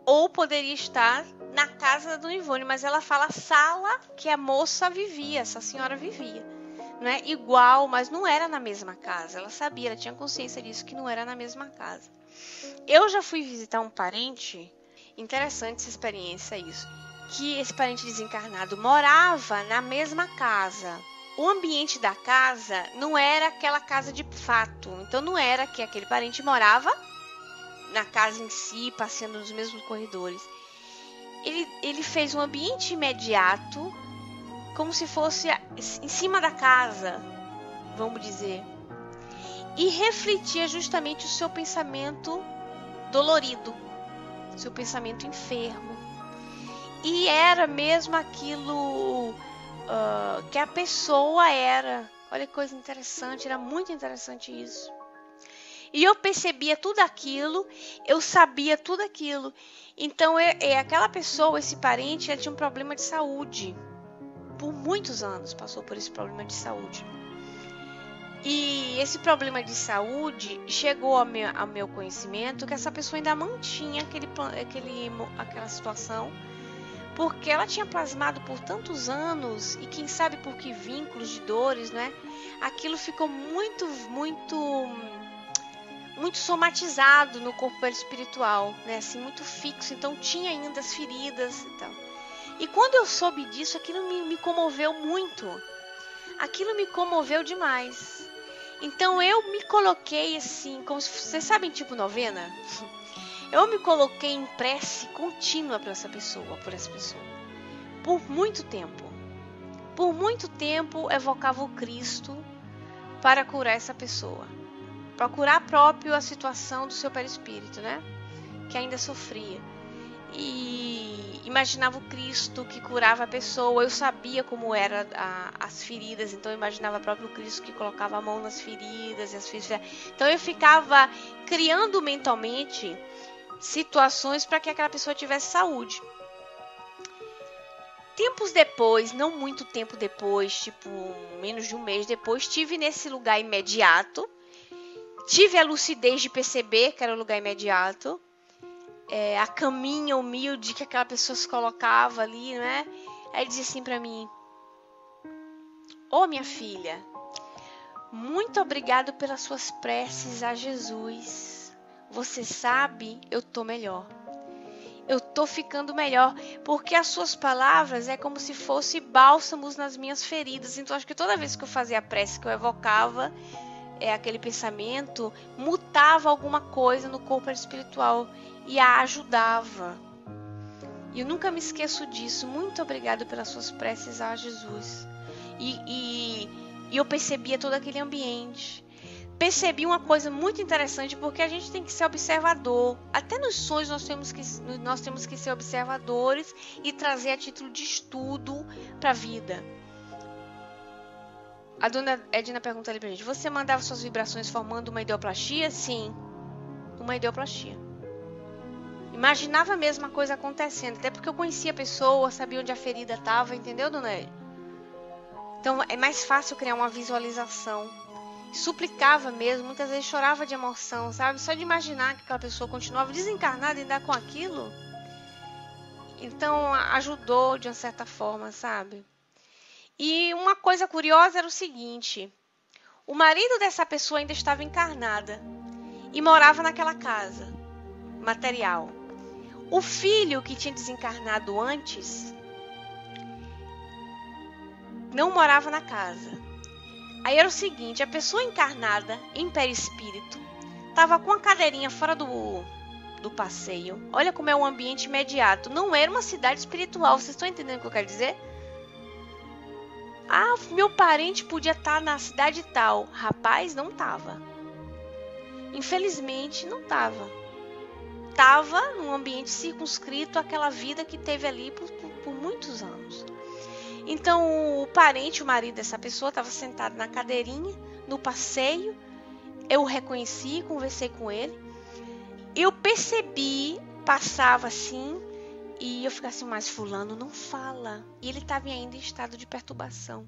Ou poderia estar na casa da Dona Ivone, mas ela fala sala que a moça vivia, essa senhora vivia. Não é igual, mas não era na mesma casa. Ela sabia, ela tinha consciência disso, que não era na mesma casa. Eu já fui visitar um parente, interessante essa experiência, isso, que esse parente desencarnado morava na mesma casa. O ambiente da casa não era aquela casa de fato, então não era que aquele parente morava na casa em si, passeando nos mesmos corredores. Ele fez um ambiente imediato, como se fosse em cima da casa, vamos dizer, e refletia justamente o seu pensamento dolorido, seu pensamento enfermo, e era mesmo aquilo que a pessoa era. Olha que coisa interessante, era muito interessante isso. E eu percebia tudo aquilo, eu sabia tudo aquilo. Então, aquela pessoa, esse parente, ele tinha um problema de saúde. Por muitos anos passou por esse problema de saúde. E esse problema de saúde chegou ao meu conhecimento que essa pessoa ainda mantinha aquela situação, porque ela tinha plasmado por tantos anos, e quem sabe por que vínculos de dores, né? Aquilo ficou muito somatizado no corpo espiritual, né? Assim, muito fixo, então tinha ainda as feridas e tal. E quando eu soube disso, aquilo me comoveu muito. Aquilo me comoveu demais. Então eu me coloquei assim, como se vocês sabem, tipo novena. Eu me coloquei em prece contínua por essa pessoa. Por muito tempo. Por muito tempo evocava o Cristo para curar essa pessoa. Para curar próprio a situação do seu perispírito, né? Que ainda sofria. E imaginava o Cristo que curava a pessoa. Eu sabia como eram as feridas, então eu imaginava o próprio Cristo que colocava a mão nas feridas e as feridas. Então eu ficava criando mentalmente situações para que aquela pessoa tivesse saúde. Tempos depois, não muito tempo depois, tipo menos de um mês depois, estive nesse lugar imediato. Tive a lucidez de perceber que era o lugar imediato. A caminha humilde que aquela pessoa se colocava ali, né? Aí ele dizia assim pra mim: minha filha, muito obrigado pelas suas preces a Jesus. Você sabe, eu tô melhor. Eu tô ficando melhor, porque as suas palavras é como se fosse bálsamos nas minhas feridas. Então acho que toda vez que eu fazia a prece, que eu evocava aquele pensamento, mutava alguma coisa no corpo espiritual e a ajudava. E eu nunca me esqueço disso. Muito obrigado pelas suas preces a Jesus. E eu percebia todo aquele ambiente. Percebi uma coisa muito interessante, porque a gente tem que ser observador. Até nos sonhos nós temos que ser observadores e trazer a título de estudo para a vida. A dona Edna pergunta ali pra gente: você mandava suas vibrações formando uma ideoplastia? Sim, uma ideoplastia. Imaginava a mesma coisa acontecendo, até porque eu conhecia a pessoa, sabia onde a ferida estava, entendeu, dona Edna? Então é mais fácil criar uma visualização. Suplicava mesmo, muitas vezes chorava de emoção, sabe? Só de imaginar que aquela pessoa continuava desencarnada e ainda com aquilo. Então ajudou de uma certa forma, sabe? E uma coisa curiosa era o seguinte: o marido dessa pessoa ainda estava encarnada e morava naquela casa material. O filho que tinha desencarnado antes não morava na casa. Aí era o seguinte: a pessoa encarnada em perispírito estava com a cadeirinha fora do passeio. Olha como é um ambiente imediato. Não era uma cidade espiritual. Vocês estão entendendo o que eu quero dizer? Meu parente podia estar na cidade tal. Rapaz, não estava. Infelizmente, não estava. estava num ambiente circunscrito àquela vida que teve ali por muitos anos. Então o parente, o marido dessa pessoa, estava sentado na cadeirinha, no passeio. Eu o reconheci, conversei com ele. Eu percebi, passava assim, e eu ficava assim, mas fulano não fala. E ele estava ainda em estado de perturbação.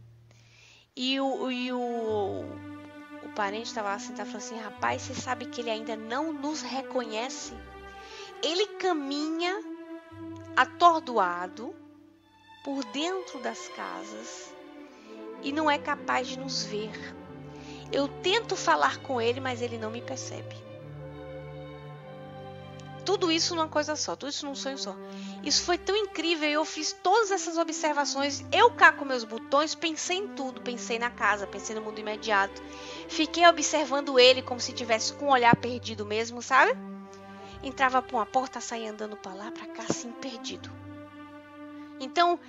E o parente estava lá sentado e falou assim, rapaz, você sabe que ele ainda não nos reconhece? Ele caminha atordoado por dentro das casas e não é capaz de nos ver. Eu tento falar com ele, mas ele não me percebe. Tudo isso numa coisa só, tudo isso num sonho só. Isso foi tão incrível, eu fiz todas essas observações, eu cá com meus botões, pensei em tudo, pensei na casa, pensei no mundo imediato. Fiquei observando ele como se tivesse com um olhar perdido mesmo, sabe? Entrava por uma porta, saía andando para lá, para cá, assim, perdido. Então,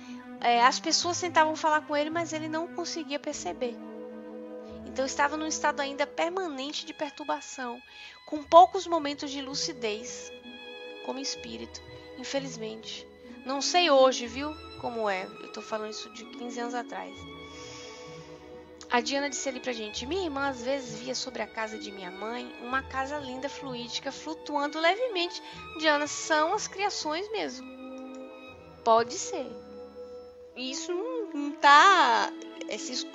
as pessoas tentavam falar com ele, mas ele não conseguia perceber. Então, eu estava num estado ainda permanente de perturbação, com poucos momentos de lucidez, como espírito, infelizmente. Não sei hoje, viu, como é. Eu tô falando isso de 15 anos atrás. A Diana disse ali pra gente, minha irmã às vezes via sobre a casa de minha mãe uma casa linda, fluídica, flutuando levemente. Diana, são as criações mesmo. Pode ser. Isso não tá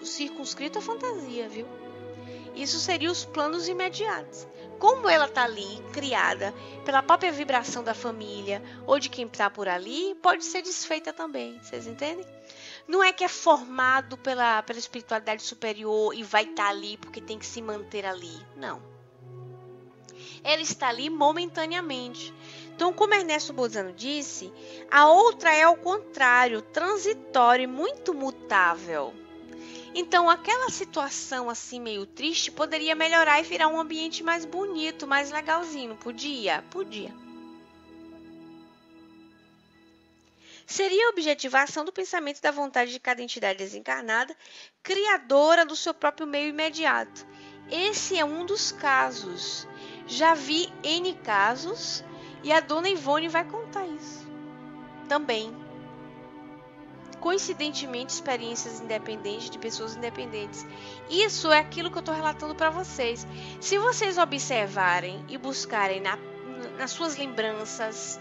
circunscrito à fantasia, viu? Isso seria os planos imediatos. Como ela tá ali, criada pela própria vibração da família ou de quem tá por ali, pode ser desfeita também, vocês entendem? Não é que é formado pela espiritualidade superior e vai estar ali porque tem que se manter ali. Não. Ela está ali momentaneamente. Então, como Ernesto Bolzano disse, a outra é ao contrário, transitória e muito mutável. Então, aquela situação assim meio triste poderia melhorar e virar um ambiente mais bonito, mais legalzinho. Podia? Podia. Seria a objetivação do pensamento da vontade de cada entidade desencarnada, criadora do seu próprio meio imediato. Esse é um dos casos. Já vi N casos e a dona Ivone vai contar isso também. Coincidentemente, experiências independentes de pessoas independentes. Isso é aquilo que eu estou relatando para vocês. Se vocês observarem e buscarem nas suas lembranças,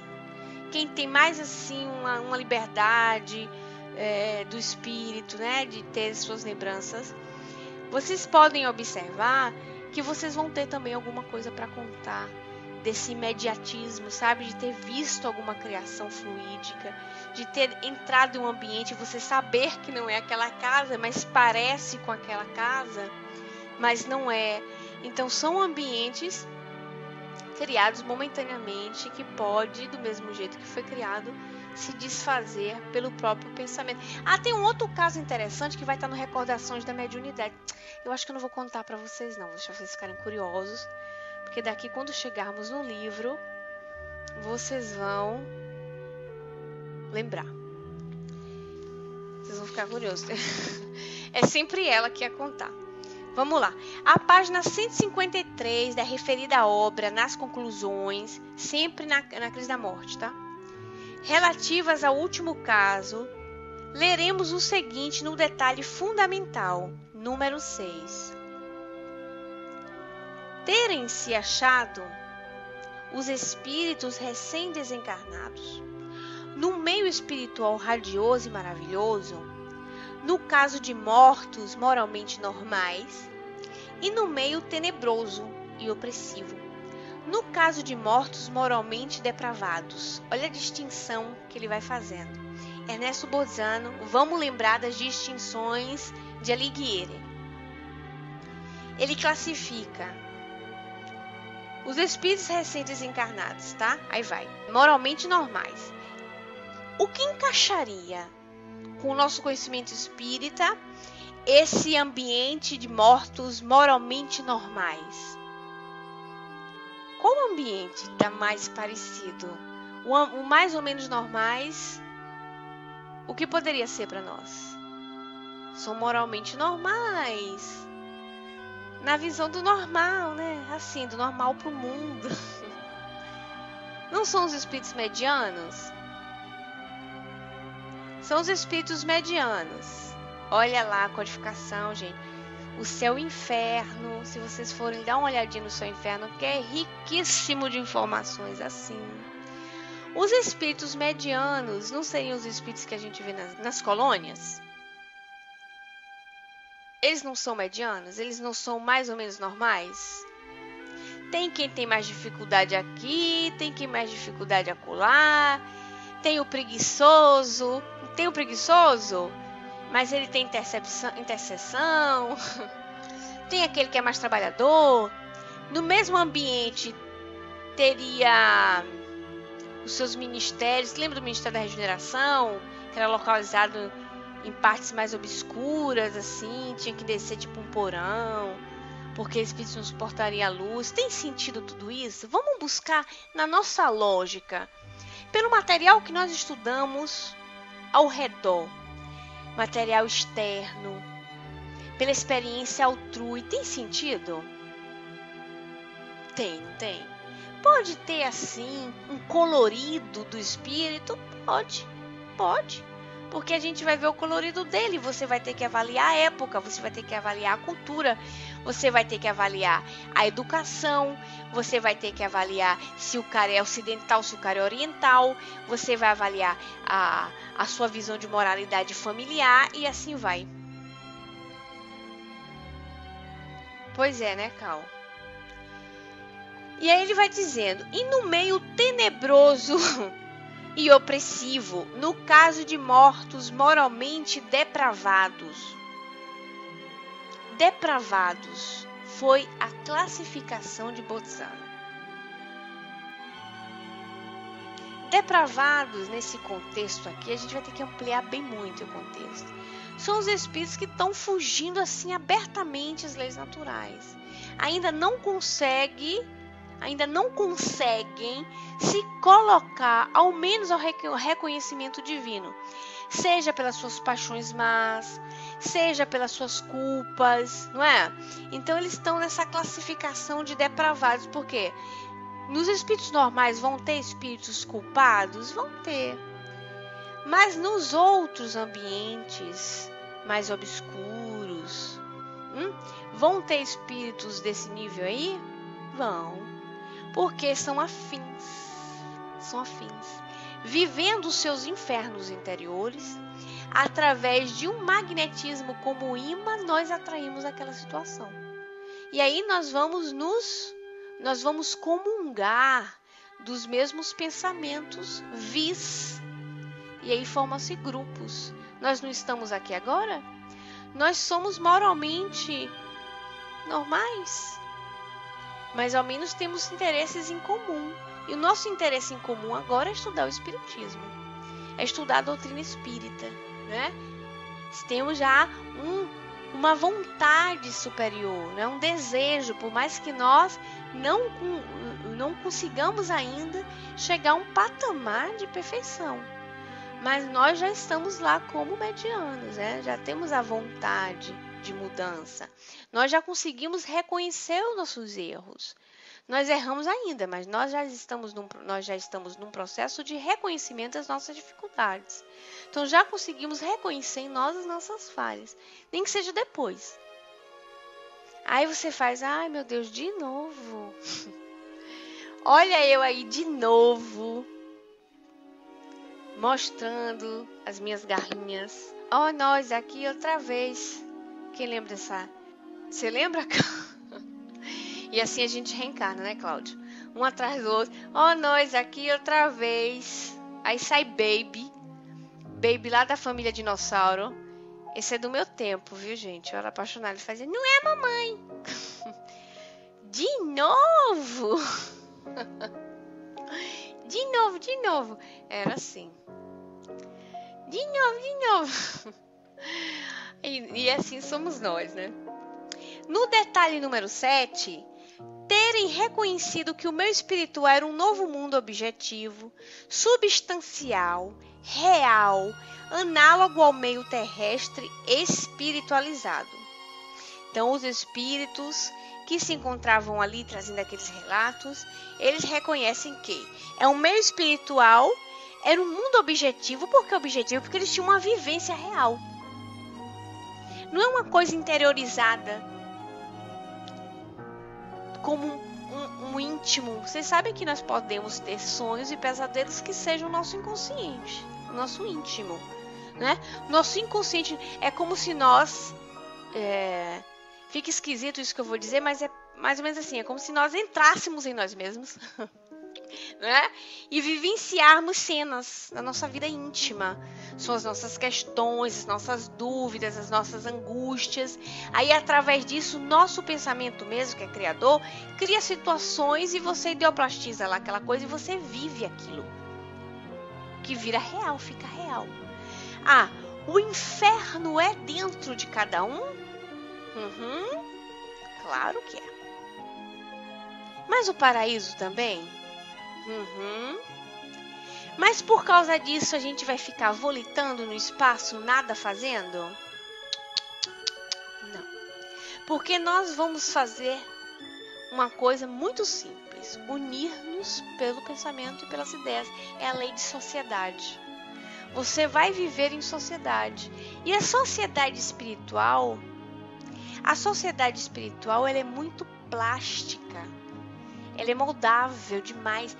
quem tem mais assim uma liberdade do espírito, né, de ter suas lembranças, vocês podem observar que vocês vão ter também alguma coisa para contar desse imediatismo, sabe, de ter visto alguma criação fluídica, de ter entrado em um ambiente e você saber que não é aquela casa, mas parece com aquela casa, mas não é. Então são ambientes criados momentaneamente que pode, do mesmo jeito que foi criado, se desfazer pelo próprio pensamento. Tem um outro caso interessante que vai estar no Recordações da Mediunidade. Eu acho que eu não vou contar para vocês não, deixa vocês ficarem curiosos, porque daqui quando chegarmos no livro, vocês vão lembrar. Vocês vão ficar curiosos. É sempre ela que ia contar. Vamos lá. A página 153 da referida obra, nas conclusões, sempre na crise da morte, tá? Relativas ao último caso, leremos o seguinte no detalhe fundamental, número 6. Terem se achado os espíritos recém-desencarnados no meio espiritual radioso e maravilhoso, no caso de mortos moralmente normais, e no meio tenebroso e opressivo, no caso de mortos moralmente depravados. Olha a distinção que ele vai fazendo. Ernesto Bolzano, vamos lembrar das distinções de Alighieri. Ele classifica os espíritos recém-desencarnados, tá? Aí vai. Moralmente normais. O que encaixaria com o nosso conhecimento espírita esse ambiente de mortos moralmente normais? Qual ambiente está mais parecido? O mais ou menos normais, o que poderia ser para nós? São moralmente normais. Na visão do normal, né? Assim, do normal para o mundo. Não são os espíritos medianos? São os espíritos medianos. Olha lá a codificação, gente. O céu e o inferno, se vocês forem dar uma olhadinha no céu e inferno, que é riquíssimo de informações assim. Os espíritos medianos não seriam os espíritos que a gente vê nas colônias? Eles não são medianos? Eles não são mais ou menos normais? Tem quem tem mais dificuldade aqui, tem quem mais dificuldade acolá, tem o preguiçoso, mas ele tem intercessão, tem aquele que é mais trabalhador. No mesmo ambiente teria os seus ministérios. Lembra do Ministério da Regeneração, que era localizado em partes mais obscuras, assim, tinha que descer tipo um porão, porque os espíritos não suportariam a luz. Tem sentido tudo isso? Vamos buscar na nossa lógica, pelo material que nós estudamos ao redor, material externo, pela experiência altrui. Tem sentido? Tem. Pode ter assim um colorido do espírito? Pode. Porque a gente vai ver o colorido dele. Você vai ter que avaliar a época, você vai ter que avaliar a cultura, você vai ter que avaliar a educação, você vai ter que avaliar se o cara é ocidental, se o cara é oriental, você vai avaliar a sua visão de moralidade familiar e assim vai. Pois é, né, Cal? E aí ele vai dizendo: e no meio tenebroso e opressivo, no caso de mortos moralmente depravados. Depravados foi a classificação de Botzano. Depravados, nesse contexto aqui, a gente vai ter que ampliar bem muito o contexto. São os espíritos que estão fugindo assim abertamente às leis naturais. Ainda não conseguem se colocar ao menos ao reconhecimento divino, seja pelas suas paixões más, seja pelas suas culpas, não é? Então eles estão nessa classificação de depravados, porque nos espíritos normais vão ter espíritos culpados? Vão ter. Mas nos outros ambientes mais obscuros, vão ter espíritos desse nível aí? Vão. Porque são afins, vivendo os seus infernos interiores, através de um magnetismo como imã, nós atraímos aquela situação. E aí nós vamos comungar dos mesmos pensamentos vis, e aí formam-se grupos. Nós não estamos aqui agora? Nós somos moralmente normais, mas ao menos temos interesses em comum. E o nosso interesse em comum agora é estudar o Espiritismo, é estudar a doutrina espírita, né? Temos já uma vontade superior, né? Um desejo, por mais que nós não consigamos ainda chegar a um patamar de perfeição, mas nós já estamos lá como medianos, né? Já temos a vontade de mudança. Nós já conseguimos reconhecer os nossos erros. Nós erramos ainda, mas nós já estamos num processo de reconhecimento das nossas dificuldades. Então já conseguimos reconhecer em nós as nossas falhas, nem que seja depois. Aí você faz: ai meu Deus, de novo. Olha eu aí de novo, mostrando as minhas garrinhas. Ó, nós aqui outra vez. Quem lembra dessa? Você lembra? E assim a gente reencarna, né, Cláudio? Um atrás do outro. Ó, nós aqui outra vez. Aí sai Baby. Baby lá da família Dinossauro. Esse é do meu tempo, viu, gente? Eu era apaixonada. Ele fazia: não é, mamãe? De novo? De novo. Era assim. De novo. E assim somos nós, né? No detalhe número 7, terem reconhecido que o meu espiritual era um novo mundo objetivo, substancial, real, análogo ao meio terrestre espiritualizado. Então, os espíritos que se encontravam ali trazendo aqueles relatos, eles reconhecem que é um meio espiritual, era um mundo objetivo. Por que objetivo? Porque eles tinham uma vivência real. Não é uma coisa interiorizada, como um íntimo. Vocês sabem que nós podemos ter sonhos e pesadelos que sejam o nosso inconsciente, o nosso íntimo, né? Nosso inconsciente é como se nós... Fica esquisito isso que eu vou dizer, mas é mais ou menos assim. É como se nós entrássemos em nós mesmos, né? E vivenciarmos cenas da nossa vida íntima. São as nossas questões, as nossas dúvidas, as nossas angústias. Aí, através disso, nosso pensamento mesmo, que é criador, cria situações e você ideoplastiza lá aquela coisa e você vive aquilo. Que vira real, fica real. Ah, o inferno é dentro de cada um? Claro que é. Mas o paraíso também? Mas por causa disso a gente vai ficar volitando no espaço, nada fazendo? Não. Porque nós vamos fazer uma coisa muito simples: unir-nos pelo pensamento e pelas ideias. É a lei de sociedade. Você vai viver em sociedade. E a sociedade espiritual... A sociedade espiritual, ela é muito plástica, ela é moldável demais,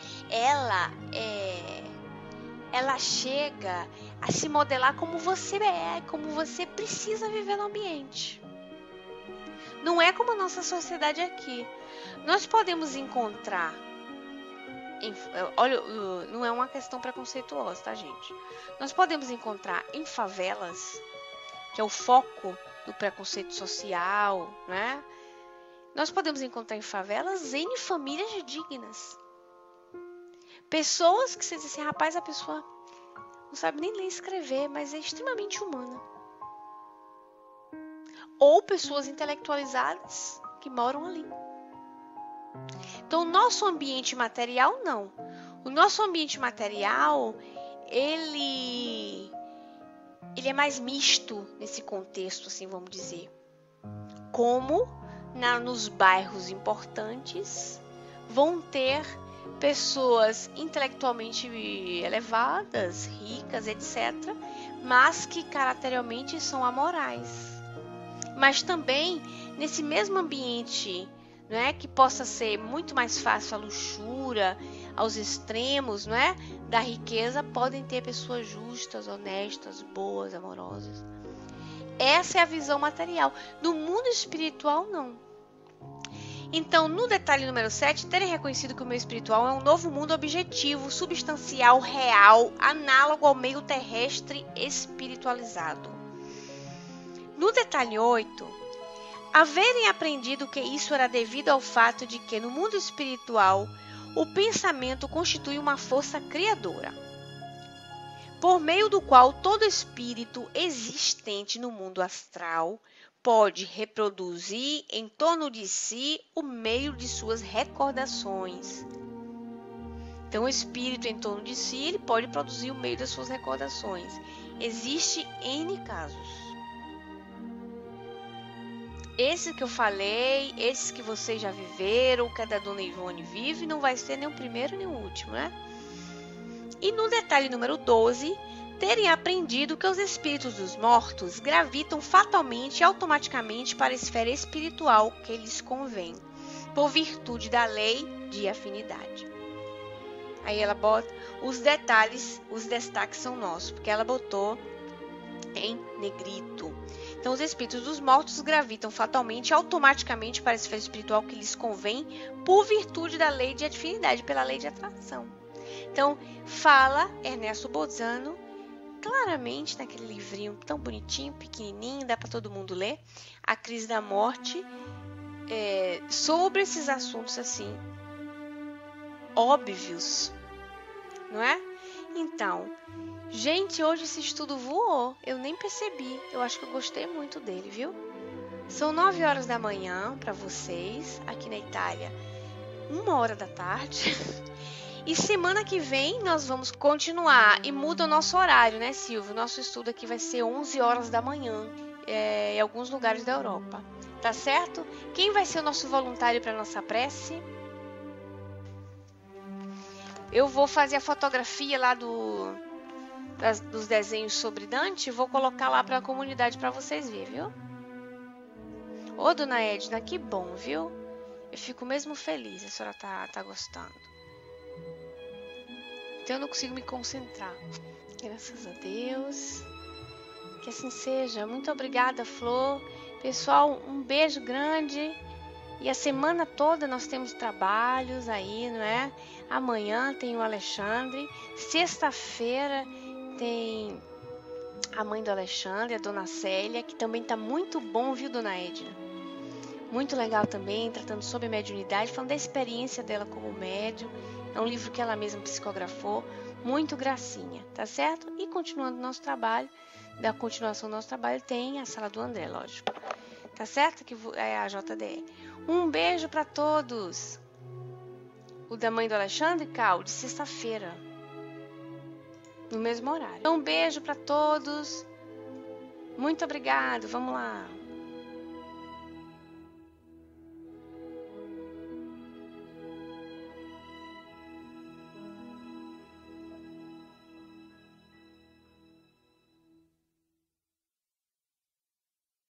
ela chega a se modelar como você é, como você precisa viver no ambiente. Não é como a nossa sociedade aqui. Nós podemos encontrar, olha, não é uma questão preconceituosa, tá, gente? Nós podemos encontrar em favelas, que é o foco do preconceito social, né? Nós podemos encontrar em favelas N famílias dignas. Pessoas que você diz assim, rapaz, a pessoa não sabe nem ler e escrever, mas é extremamente humana. Ou pessoas intelectualizadas que moram ali. Então, o nosso ambiente material, não. O nosso ambiente material, ele é mais misto nesse contexto, assim, vamos dizer. Como nos bairros importantes vão ter pessoas intelectualmente elevadas, ricas, etc., mas que caracterialmente são amorais. Mas também nesse mesmo ambiente, não é, que possa ser muito mais fácil a luxúria, aos extremos, não é, da riqueza, podem ter pessoas justas, honestas, boas, amorosas. Essa é a visão material. No mundo espiritual, não. Então, no detalhe número 7, terem reconhecido que o meio espiritual é um novo mundo objetivo, substancial, real, análogo ao meio terrestre espiritualizado. No detalhe 8, haverem aprendido que isso era devido ao fato de que no mundo espiritual o pensamento constitui uma força criadora, por meio do qual todo espírito existente no mundo astral pode reproduzir em torno de si o meio de suas recordações. Então, o espírito em torno de si, ele pode produzir o meio das suas recordações. Existe N casos. Esse que eu falei, esses que vocês já viveram, que a da Dona Ivone vive, não vai ser nem o primeiro nem o último, né? E no detalhe número 12, terem aprendido que os espíritos dos mortos gravitam fatalmente e automaticamente para a esfera espiritual que lhes convém, por virtude da lei de afinidade. Aí ela bota os detalhes, os destaques são nossos, porque ela botou em negrito. Então, os espíritos dos mortos gravitam fatalmente e automaticamente para a esfera espiritual que lhes convém por virtude da lei de afinidade, pela lei de atração. Então, fala Ernesto Bolzano claramente naquele livrinho tão bonitinho, pequenininho, dá para todo mundo ler, A Crise da Morte, sobre esses assuntos assim, óbvios, não é? Então, gente, hoje esse estudo voou, eu nem percebi, eu acho que eu gostei muito dele, viu? São 9 horas da manhã para vocês, aqui na Itália, 1h da tarde, e semana que vem nós vamos continuar, e muda o nosso horário, né, Silvio? Nosso estudo aqui vai ser 11 horas da manhã, em alguns lugares da Europa. Tá certo? Quem vai ser o nosso voluntário para nossa prece? Eu vou fazer a fotografia lá dos desenhos sobre Dante, vou colocar lá para a comunidade para vocês verem, viu? Ô, dona Edna, que bom, viu? Eu fico mesmo feliz, a senhora tá gostando. Então eu não consigo me concentrar. Graças a Deus. Que assim seja. Muito obrigada, Flor. Pessoal, um beijo grande. E a semana toda nós temos trabalhos aí, não é? Amanhã tem o Alexandre. Sexta-feira tem a mãe do Alexandre, a dona Célia, que também tá muito bom, viu, dona Edna? Muito legal também, tratando sobre mediunidade, falando da experiência dela como médium. É um livro que ela mesma psicografou. Muito gracinha, tá certo? E continuando o nosso trabalho, da continuação do nosso trabalho, tem a sala do André, lógico. Tá certo? Que é a JDE. Um beijo para todos. O da mãe do Alexandre, Cal, de sexta-feira. No mesmo horário. Um beijo para todos. Muito obrigado. Vamos lá.